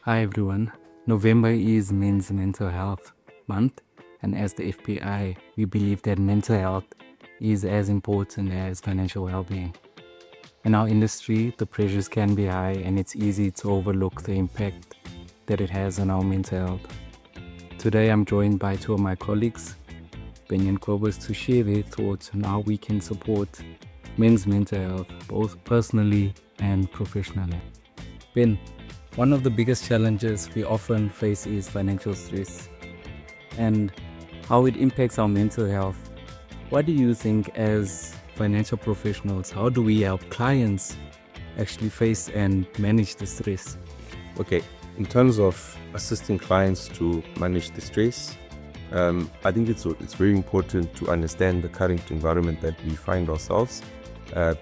Hi everyone. November is Men's Mental Health Month, and as the FPI, we believe that mental health is as important as financial well-being. In our industry, the pressures can be high and it's easy to overlook the impact that it has on our mental health. Today I'm joined by two of my colleagues, Benny and Kobus, to share their thoughts on how we can support men's mental health, both personally and professionally. Ben, one of the biggest challenges we often face is financial stress and how it impacts our mental health. What do you think, as financial professionals, how do we help clients actually face and manage the stress? Okay, in terms of assisting clients to manage the stress, I think it's very important to understand the current environment that we find ourselves.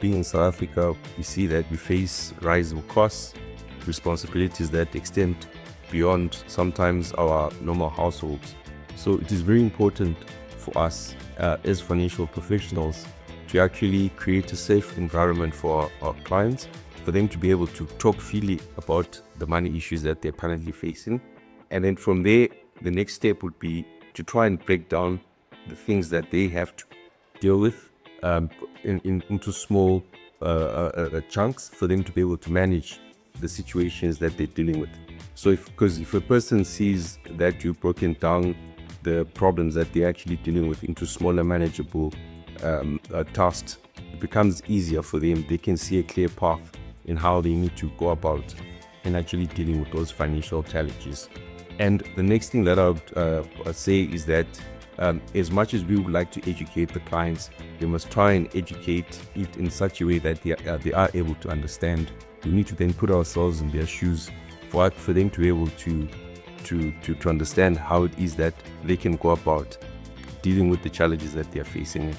Being in South Africa, we see that we face rising costs, responsibilities that extend beyond sometimes our normal households. So it is very important for us as financial professionals to actually create a safe environment for our clients, for them to be able to talk freely about the money issues that they're currently facing. And then from there, the next step would be to try and break down the things that they have to deal with into small chunks for them to be able to manage the situations that they're dealing with. So if a person sees that you've broken down the problems that they're actually dealing with into smaller manageable tasks, it becomes easier for them. They can see a clear path in how they need to go about and actually dealing with those financial challenges. And the next thing that I would say is that as much as we would like to educate the clients, we must try and educate it in such a way that they are able to understand. We need to then put ourselves in their shoes for them to be able to understand how it is that they can go about dealing with the challenges that they are facing.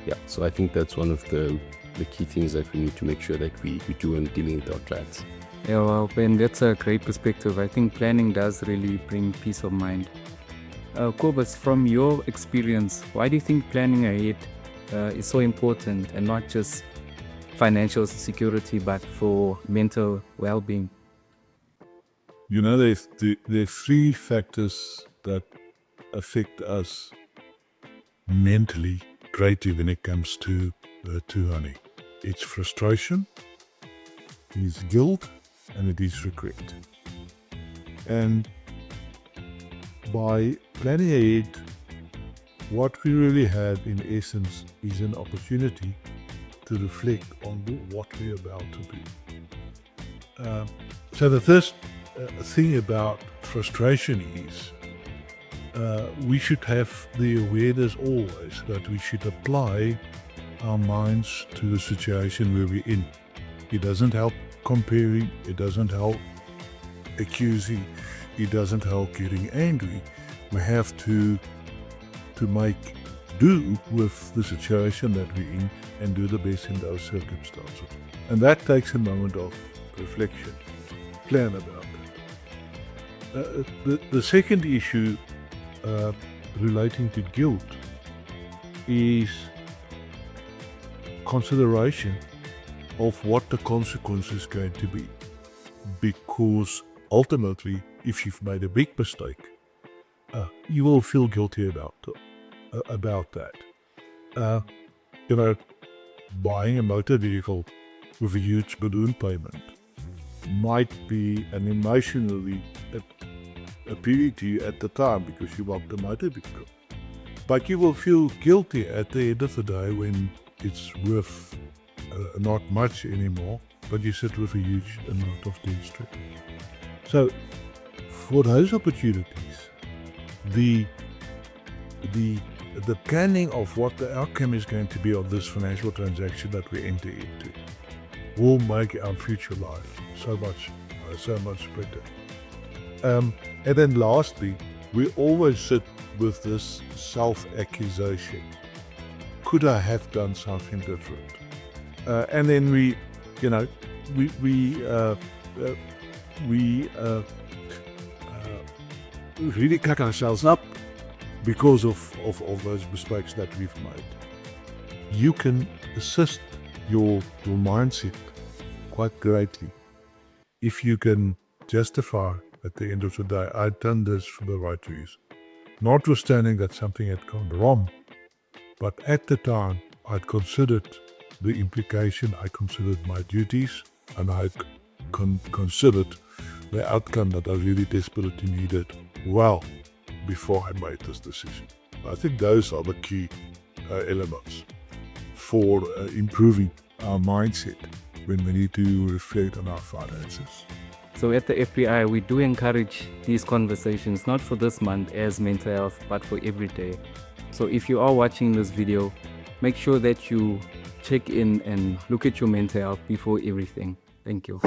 Yeah, so I think that's one of the key things that we need to make sure that we do in dealing with our clients. Yeah, well, Ben, that's a great perspective. I think planning does really bring peace of mind. Kobus, from your experience, why do you think planning ahead is so important, and not just financial security, but for mental well-being? There are three factors that affect us mentally greatly when it comes to money. It's frustration, it is guilt, and it is regret. And by planning ahead, what we really have in essence is an opportunity to reflect on what we're about to do. So the first thing about frustration is we should have the awareness always that we should apply our minds to the situation where we're in. It doesn't help comparing, it doesn't help accusing, it doesn't help getting angry. We have to make do with the situation that we're in and do the best in those circumstances. And that takes a moment of reflection. Plan about it. The second issue relating to guilt is consideration of what the consequence is going to be. Because ultimately, if you've made a big mistake, you will feel guilty about that. Buying a motor vehicle with a huge balloon payment might be an emotionally appealing to you at the time because you want the motor vehicle. But you will feel guilty at the end of the day when it's worth not much anymore, but you sit with a huge amount of debt. So for those opportunities, the planning of what the outcome is going to be of this financial transaction that we enter into will make our future life so much better. And then lastly, we always sit with this self-accusation. Could I have done something different? And then we really cut ourselves up because of those mistakes that we've made. You can assist your mindset quite greatly if you can justify at the end of the day, I'd done this for the right reason. Notwithstanding that something had gone wrong, but at the time I'd considered the implication, I considered my duties, and I considered the outcome that I really desperately needed well before I made this decision. I think those are the key elements for improving our mindset when we need to reflect on our finances. So at the FPI, we do encourage these conversations, not for this month as mental health, but for every day. So if you are watching this video, make sure that you check in and look at your mental health before everything. Thank you.